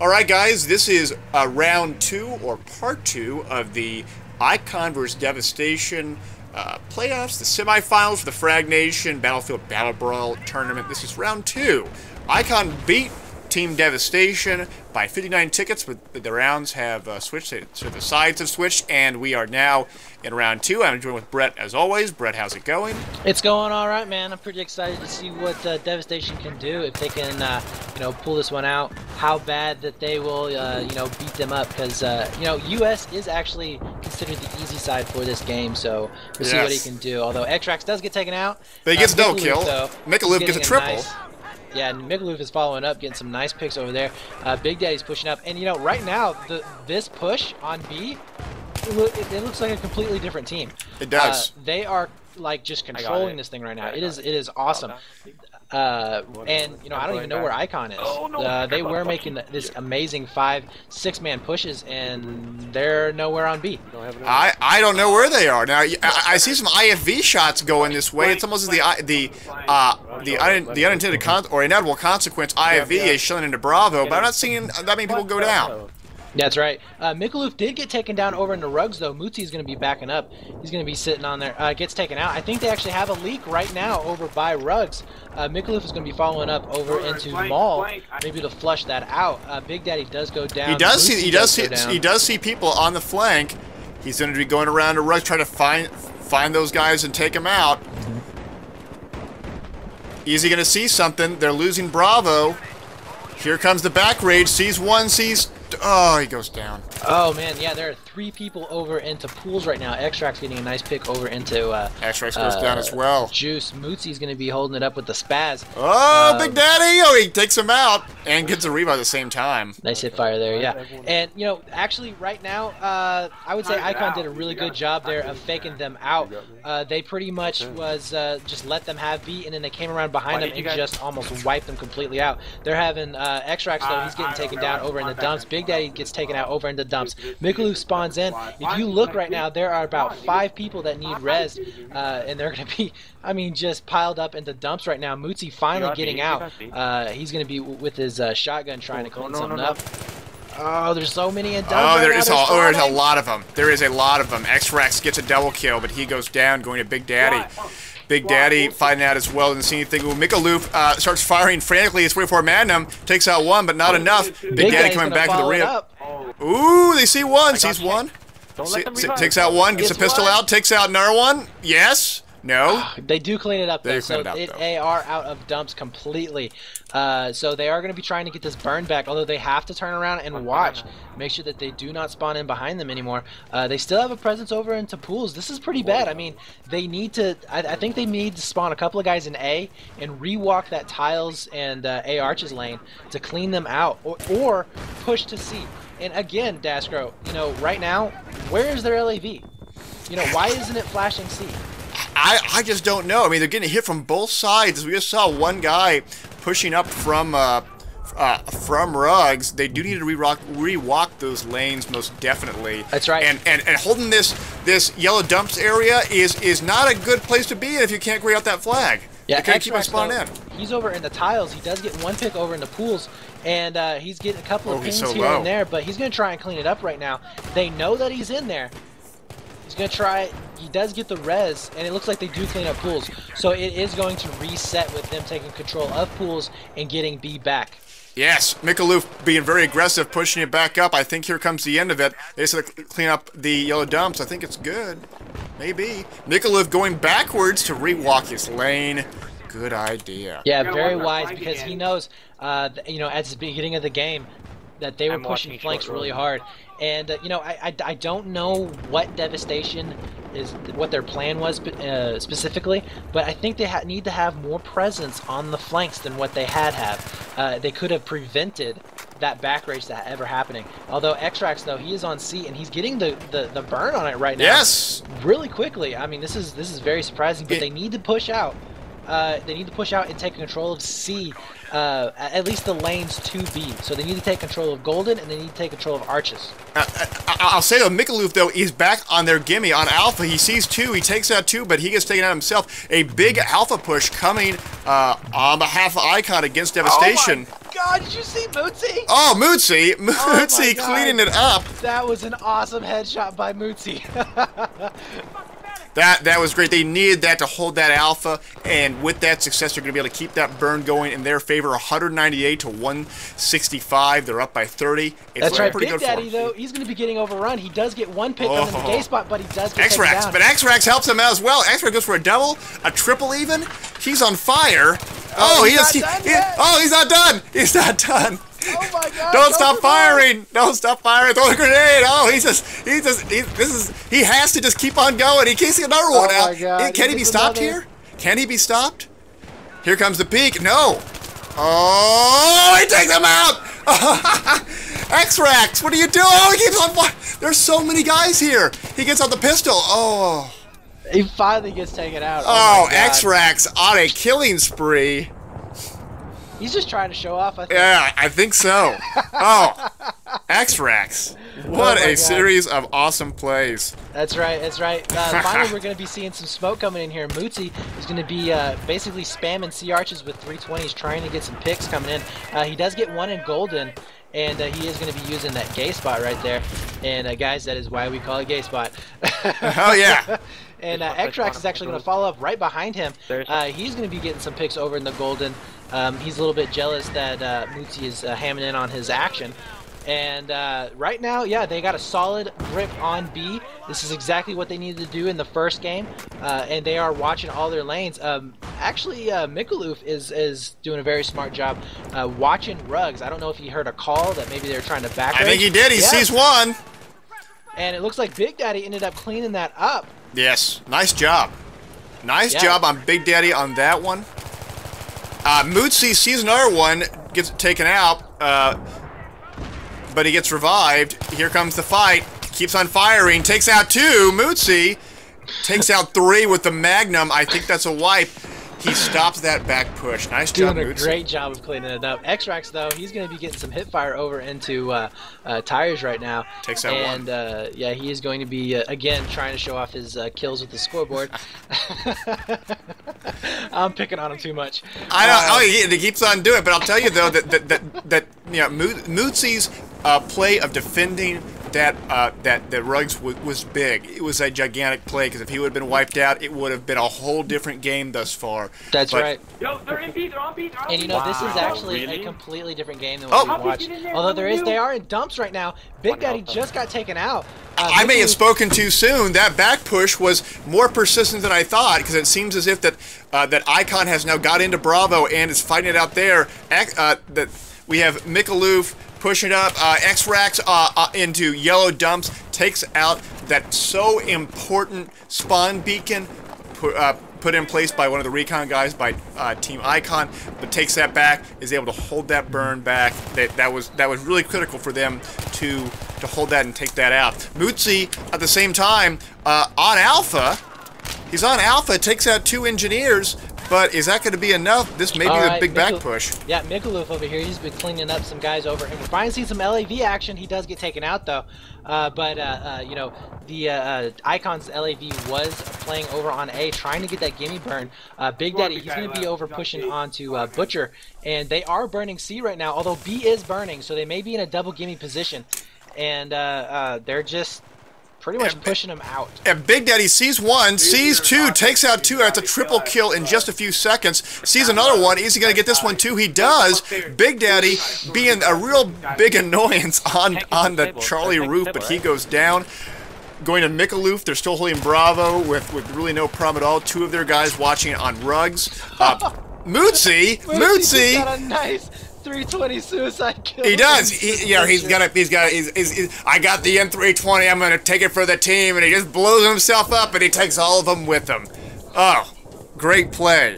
Alright guys, this is round 2, or part 2, of the iCon vs. Devastation playoffs, the semifinals for the Fragged Nation Battlefield Battlebrawl tournament. This is round 2. iCon beat Team Devastation by 59 tickets, but the rounds have switched, so the sides have switched, and we are now in round 2. I'm joined with Brett as always. Brett, how's it going? It's going all right, man. I'm pretty excited to see what Devastation can do, if they can, pull this one out. How bad that they will, beat them up, because US is actually considered the easy side for this game. So we'll see what he can do. Although Xtrax does get taken out, but he gets no kill. Mikaloof gets a triple. Yeah, and Mikaloof is following up, getting some nice picks over there. Big Daddy's pushing up, and right now this push on B, it looks like a completely different team. It does. They are like just controlling this thing right now. It is awesome. And I don't even know where iCon is. They were making this amazing 5-6 man pushes, and they're nowhere on B. I don't know where they are now. I see some IFV shots going this way. It's almost as the unintended or inevitable consequence. IFV is shilling into Bravo, but I'm not seeing that many people go down. That's right. Mikaloof did get taken down over into Rugs, though. Mootsie is going to be backing up. He's going to be sitting on there. Gets taken out. I think they actually have a leak right now over by Rugs. Mikaloof is going to be following up over into Mall, maybe to flush that out. Big Daddy does go down. He does see people on the flank. He's going to be going around to Rugs, trying to find those guys and take them out. Is he going to see something? They're losing Bravo. Here comes the back rage. Sees one. Sees. Oh, he goes down. Oh, man, yeah, there are 3 people over into pools right now. Xtrax getting a nice pick over into... Xtrax goes down as well. Juice. Mootsy's going to be holding it up with the spaz. Oh, Big Daddy! Oh, he takes him out and gets a revive at the same time. Nice hit fire there, yeah. And, actually, right now, I would say iCon did a really good job there of faking them out. They pretty much was just let them have B, and then they came around behind them and just almost wiped them completely out. They're having Xtrax, though, he's getting taken down over in the dumps. Big Daddy gets taken out over in the dumps. Mikaloof spawns in. If you look right now, there are about 5 people that need res, and they're going to be, just piled up in the dumps right now. Mootsie finally getting out. He's going to be with his shotgun trying to clean something up. Oh, there's so many in dumps. Oh, there's a lot of them. There is a lot of them. Xtrax gets a double kill, but he goes down, going to Big Daddy. Big Daddy finding out as well, didn't see anything. Mikaloof starts firing frantically. It's 44 Magnum, takes out one, but not enough. Big Daddy coming back to the rear. Ooh, they see one. Sees one. Takes out one, gets a pistol out, takes out another one. Yes. No. They do clean it up, though. They are out of dumps completely. So they are going to be trying to get this burn back, although they have to turn around and watch. Make sure that they do not spawn in behind them anymore. They still have a presence over into pools. This is pretty bad. They need to... I think they need to spawn a couple of guys in A and rewalk that tiles and A arches lane to clean them out, or push to C. And again, daskro, right now, where is their LAV? Why isn't it flashing C? I just don't know. They're getting hit from both sides. We just saw one guy pushing up from Rugs. They do need to rewalk those lanes, most definitely. That's right. And holding this yellow dumps area is not a good place to be in if you can't grade out that flag. Yeah, you can't keep on spawning in. He's over in the tiles. He does get one pick over in the pools, and he's getting a couple of pings here and there, but he's going to try and clean it up right now. They know that he's in there. He's going to try. He does get the res, and it looks like they do clean up pools. So it is going to reset with them taking control of pools and getting B back. Yes, Mikaloof being very aggressive, pushing it back up. I think here comes the end of it. They just clean up the yellow dumps. I think it's good. Maybe. Mikaloof going backwards to rewalk his lane. Good idea. Yeah, very wise, because he knows, at the beginning of the game, that they were pushing flanks really hard. And, I don't know what Devastation what their plan was specifically, but I think they need to have more presence on the flanks than what they have. They could have prevented that back rage that ever happening. Although Xtrax, though, he is on C, and he's getting the burn on it right now. Yes! Really quickly. This is very surprising, but they need to push out. They need to push out and take control of C, at least the lanes to B. So they need to take control of Golden, and they need to take control of Arches. I'll say, though, Mikaloof, though, is back on their gimme on Alpha. He sees 2, he takes out 2, but he gets taken out himself. A big Alpha push coming on behalf of iCon against Devastation. Oh my God, did you see Mootsie? Oh, Mootsie cleaning it up. That was an awesome headshot by Mootsie. That was great. They needed that to hold that alpha, and with that success, they're going to be able to keep that burn going in their favor. 198 to 165. They're up by 30. That's right. Big Daddy, though, he's going to be getting overrun. He does get one pick on the gay spot, but he does get taken down. But X-Rax helps him out as well. X-Rax goes for a double, a triple even. He's on fire. He's not done. He's not done. Oh my God! Don't stop firing! Don't stop firing! Throw a grenade! Oh, he has to just keep on going. He can't see another one out. Can he be stopped here? Can he be stopped? Here comes the peak. No. Oh, he takes him out! X-Rax, what are you doing? Oh, he keeps on fire. There's so many guys here. He gets out the pistol. Oh. He finally gets taken out. Oh, X-Rax on a killing spree. He's just trying to show off, I think. Yeah, I think so. Oh, X-Rax. What a series of awesome plays. That's right, that's right. Finally, we're going to be seeing some smoke coming in here. Mootsie is going to be basically spamming C-arches with 320s, trying to get some picks coming in. He does get one in golden, and he is going to be using that gay spot right there. And guys, that is why we call it gay spot. Oh, yeah. And X-Rax is actually going to follow up right behind him. He's going to be getting some picks over in the golden. He's a little bit jealous that Mootsie is hamming in on his action. And right now, yeah, they got a solid grip on B. This is exactly what they needed to do in the first game. And they are watching all their lanes. Actually, Mikaloof is doing a very smart job watching rugs. I don't know if he heard a call that maybe they're trying to back. I think he did. He sees one. And it looks like Big Daddy ended up cleaning that up. Yes, nice job. Nice job on Big Daddy on that one. Mootsie sees another one, gets taken out, but he gets revived. Here comes the fight. Keeps on firing, takes out two. Mootsie takes out three with the Magnum. I think that's a wipe. He stops that back push. Nice job, Mootsie. Doing a great job of cleaning it up. X-Rax, though, he's going to be getting some hit fire over into tires right now. Takes out one. And, yeah, he is going to be, again, trying to show off his kills with the scoreboard. I'm picking on him too much. I know. He keeps on doing it, but I'll tell you, though, that you know, Mootsie's play of defending that Ruggs was big. It was a gigantic play, because if he would have been wiped out, it would have been a whole different game thus far. That's right. Yo, they're in B, they're on B, they're on B. And you know, this is actually a completely different game than what we watched. Although they are in dumps right now. Big Daddy just got taken out. I may have spoken too soon. That back push was more persistent than I thought, because it seems as if that iCon has now got into Bravo and is fighting it out there. That we have Mikaloof pushing up, X-Rax into yellow dumps, takes out that so important spawn beacon put in place by one of the recon guys by Team iCon, but takes that back, is able to hold that burn back. That was really critical for them to hold that and take that out. Mootsie, at the same time, on Alpha, he's on Alpha, takes out two engineers. But is that going to be enough? This may be the big back push. Yeah, Mikaloof over here, he's been cleaning up some guys over. And we're finally seeing some LAV action. He does get taken out, though. You know, the Icon's LAV was playing over on A, trying to get that gimme burn. Big Daddy, he's going to be over pushing onto Butcher. And they are burning C right now, although B is burning, so they may be in a double gimme position. And they're just pretty much pushing him out. And Big Daddy sees one, sees two, takes out two. That's a triple kill in just a few seconds. Sees another one. Is he going to get this one too? He does. Big Daddy being a real big annoyance on the Charlie roof, but he goes down. Going to Mikaloof, they're still holding Bravo with really no problem at all. Two of their guys watching on Rugs. Mootsie got a nice 320 suicide kill. He does. I got the M320. I'm gonna take it for the team, and he just blows himself up, and he takes all of them with him. Oh, great play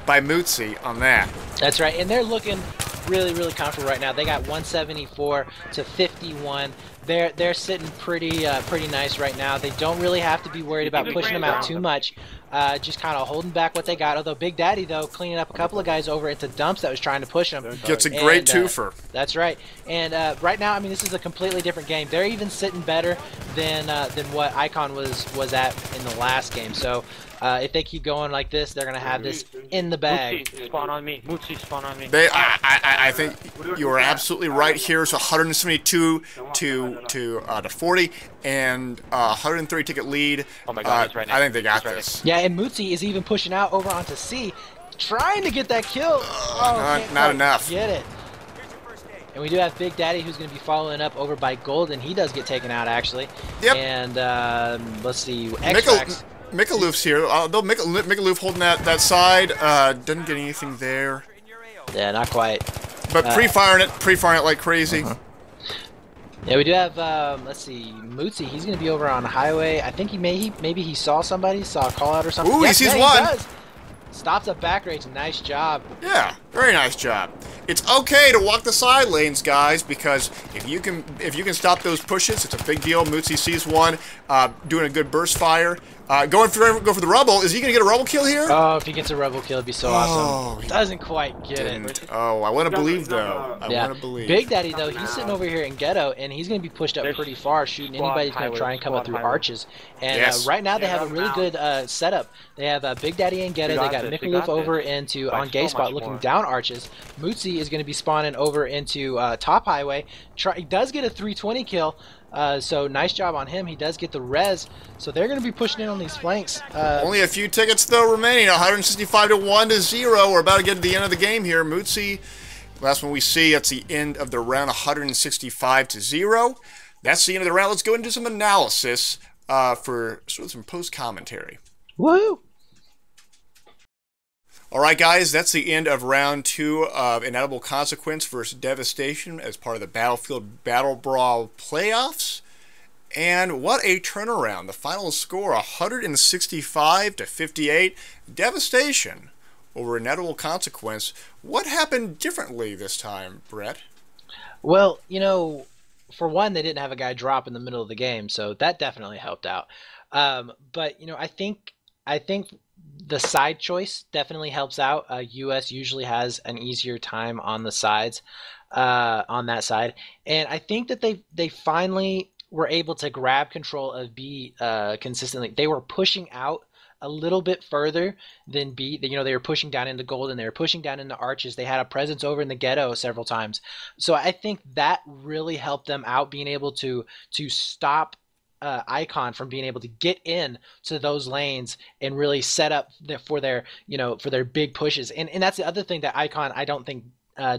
by Mootsie on that. That's right, and they're looking really comfortable right now. They got 174 to 51. They're sitting pretty nice right now. They don't really have to be worried about pushing them out too much. Just kind of holding back what they got. Although Big Daddy, though, cleaning up a couple of guys over into dumps that was trying to push them. Gets a great twofer. That's right. And right now, I mean, this is a completely different game. They're even sitting better than what iCon was at in the last game. So If they keep going like this, they're gonna have this in the bag. Mutsi, spawn on me. Mutsi, spawn on me. I think you are absolutely right here. It's 172 to 40, and 130 ticket lead. Oh my God, right now. I think they got this. Yeah, and Mutsi is even pushing out over onto C, trying to get that kill. Oh, not enough. Get it. And we do have Big Daddy, who's going to be following up over by Golden. He does get taken out, actually. Yep. And let's see, X-Trax. Mikaloof's here. Though Mikaloof holding that side. Doesn't get anything there. Yeah, not quite. But pre-firing it like crazy. Yeah, we do have, let's see, Mutsi. He's going to be over on highway. I think maybe he saw somebody, saw a call out or something. Ooh, yes, he sees he one. does. Stops a back rage. Nice job. Yeah, very nice job. It's okay to walk the side lanes, guys, because if you can stop those pushes, it's a big deal. Mutsi sees one, doing a good burst fire. Go for the rubble. Is he going to get a rubble kill here? Oh, if he gets a rubble kill, it'd be so awesome. Doesn't quite get it. Oh, I want to believe, though. I want to believe. Big Daddy, though, he's sitting over here in Ghetto, and he's going to be pushed up pretty far, shooting anybody who's going to try and come up through arches. And right now, they have a really good setup. They have Big Daddy in Ghetto. They got Mikaloof over into on Gay Spot looking down arches. Mutsi is going to be spawning over into top highway. He does get a 320 kill. So nice job on him. He does get the res. So they're going to be pushing in on these flanks. Only a few tickets though remaining. 165 to 1 to 0. We're about to get to the end of the game here. Mutsi, last one we see, that's the end of the round. 165 to 0. That's the end of the round. Let's go into some analysis for sort of some post commentary. Woo! Alright guys, that's the end of round 2 of Inedible Consequence versus Devastation as part of the Battlefield Battlebrawl playoffs. And what a turnaround. The final score 165 to 58. Devastation over Inedible Consequence. What happened differently this time, Brett? Well, you know, for one, they didn't have a guy drop in the middle of the game, so that definitely helped out. But, you know, I think the side choice definitely helps out. US usually has an easier time on the sides, on that side, and I think that they finally were able to grab control of B consistently. They were pushing out a little bit further than B. You know, they were pushing down into Golden. They were pushing down into arches. They had a presence over in the Ghetto several times. So I think that really helped them out, being able to stop iCon from being able to get in to those lanes and really set up for their big pushes. And that's the other thing that iCon I don't think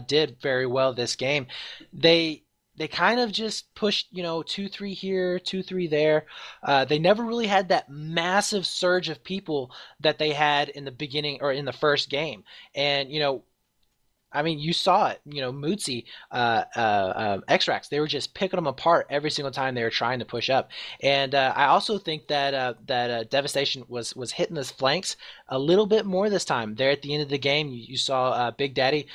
did very well this game. They kind of just pushed, 2-3 here, 2-3 there. They never really had that massive surge of people that they had in the beginning or in the first game. And I mean, you saw it, Mutsi, X-Trax, they were just picking them apart every single time they were trying to push up. And I also think that Devastation was hitting the flanks a little bit more this time. There at the end of the game, you saw Big Daddy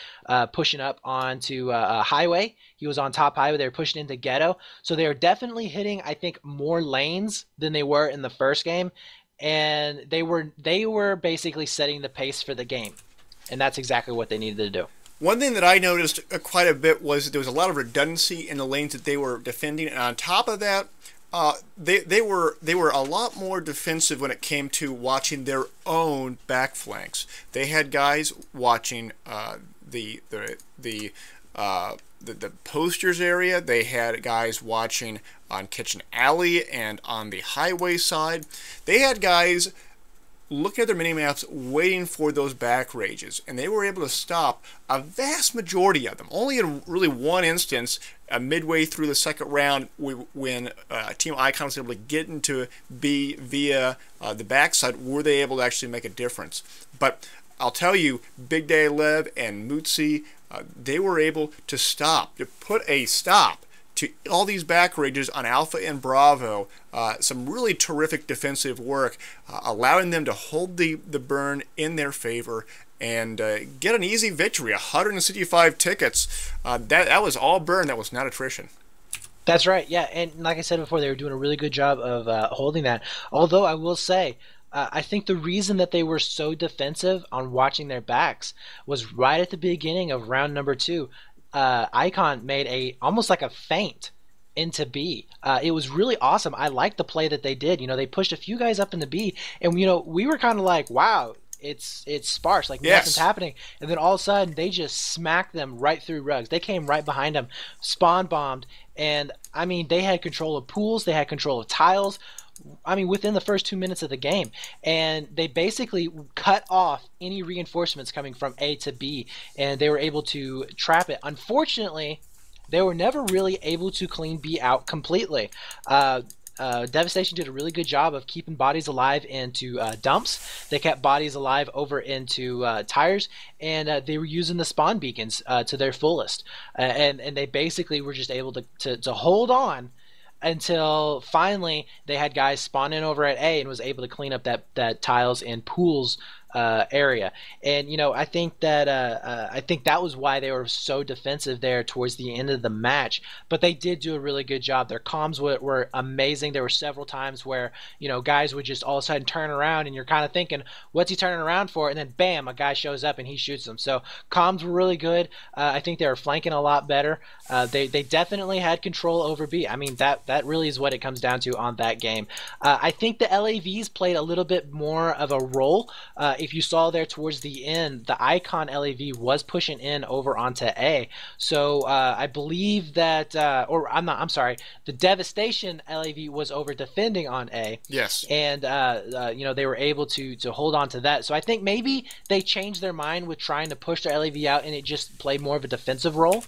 pushing up onto Highway. He was on top highway. They were pushing into Ghetto. So they were definitely hitting, I think, more lanes than they were in the first game. And they were basically setting the pace for the game. And that's exactly what they needed to do. One thing that I noticed quite a bit was that there was a lot of redundancy in the lanes that they were defending, and on top of that, they were a lot more defensive when it came to watching their own back flanks. They had guys watching the posters area. They had guys watching on Kitchen Alley and on the highway side. They had guys looking at their mini-maps, waiting for those back rages, and they were able to stop a vast majority of them. Only in really one instance, midway through the second round, when Team iCon was able to get into B via the backside, were they able to actually make a difference. But I'll tell you, Big Day Lev and Mutsi, they were able to put a stop to all these back rages on Alpha and Bravo. Some really terrific defensive work, allowing them to hold the burn in their favor and get an easy victory. 165 tickets. That was all burn. That was not attrition. That's right. Yeah, and like I said before, they were doing a really good job of holding that. Although I will say, I think the reason that they were so defensive on watching their backs was right at the beginning of round number 2. iCon made almost like a feint into B. It was really awesome. I liked the play that they did. You know, they pushed a few guys up into B, and you know, we were kind of like, wow, it's sparse, like nothing's happening. And then all of a sudden, they just smacked them right through rugs. They came right behind them, spawn bombed, and I mean, they had control of pools, they had control of tiles. I mean, within the first 2 minutes of the game, and they basically cut off any reinforcements coming from A to B, and they were able to trap it. Unfortunately, they were never really able to clean B out completely. Devastation did a really good job of keeping bodies alive into dumps. They kept bodies alive over into tires, and they were using the spawn beacons to their fullest. And they basically were just able to hold on until finally they had guys spawn in over at A and was able to clean up that tiles and pools area. And you know, I think that was why they were so defensive there towards the end of the match. But they did do a really good job. Their comms were amazing. There were several times where, you know, guys would just all of a sudden turn around, and you're kind of thinking, what's he turning around for? And then bam, a guy shows up and he shoots them. So comms were really good. I think they were flanking a lot better. They definitely had control over B. I mean, that really is what it comes down to on that game. I think the LAVs played a little bit more of a role. If you saw there towards the end, the iCon LAV was pushing in over onto A. So I believe that, the Devastation LAV was over defending on A. Yes. And, you know, they were able to hold on to that. So I think maybe they changed their mind with trying to push their LAV out, and it just played more of a defensive role.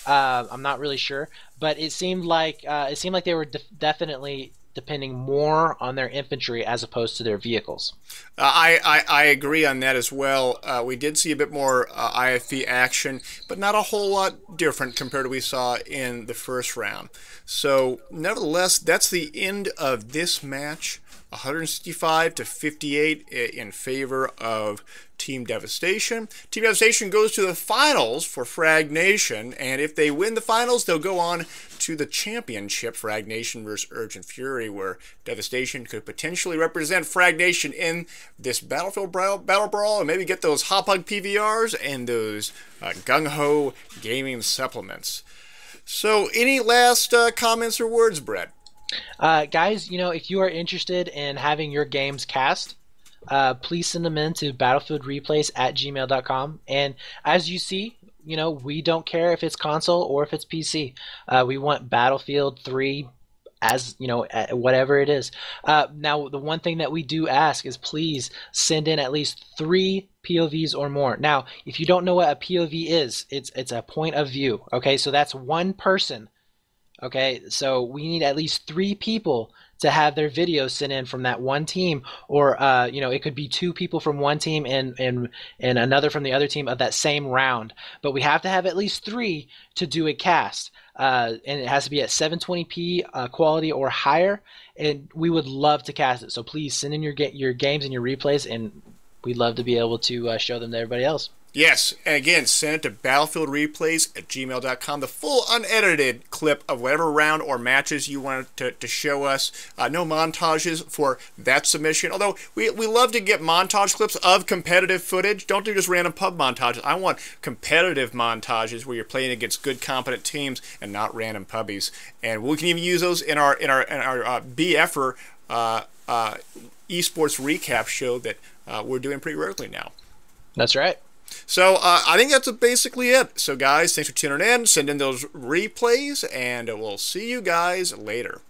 I'm not really sure, but it seemed like they were definitely depending more on their infantry as opposed to their vehicles. I agree on that as well. We did see a bit more IFV action, but not a whole lot different compared to what we saw in the first round. So, nevertheless, that's the end of this match. 165-58 in favor of Team Devastation. Team Devastation goes to the finals for Fragged Nation, and if they win the finals, they'll go on to the championship, Fragged Nation versus Urgent Fury, where Devastation could potentially represent Fragged Nation in this Battlefield Battlebrawl and maybe get those Hop Hug PVRs and those Gung-Ho gaming supplements. So, any last comments or words, Brett? Guys, you know, if you are interested in having your games cast, please send them in to battlefieldreplays@gmail.com. And as you see, you know, we don't care if it's console or if it's PC. We want Battlefield 3 as, you know, whatever it is. Now, the one thing that we do ask is please send in at least 3 POVs or more. Now, if you don't know what a POV is, it's a point of view. Okay, so that's one person. Okay, so we need at least 3 people to have their videos sent in from that one team, or you know, it could be 2 people from one team and another from the other team of that same round. But we have to have at least 3 to do a cast, and it has to be at 720p quality or higher. And we would love to cast it. So please send in your games and your replays, and we'd love to be able to show them to everybody else. Yes, and again, send it to battlefieldreplays@gmail.com. The full unedited clip of whatever round or matches you want to show us. No montages for that submission. Although we love to get montage clips of competitive footage. Don't do just random pub montages. I want competitive montages where you're playing against good, competent teams and not random pubbies. And we can even use those in our BFer esports recap show that we're doing pretty regularly now. That's right. So I think that's basically it. So guys, thanks for tuning in. Send in those replays, and we'll see you guys later.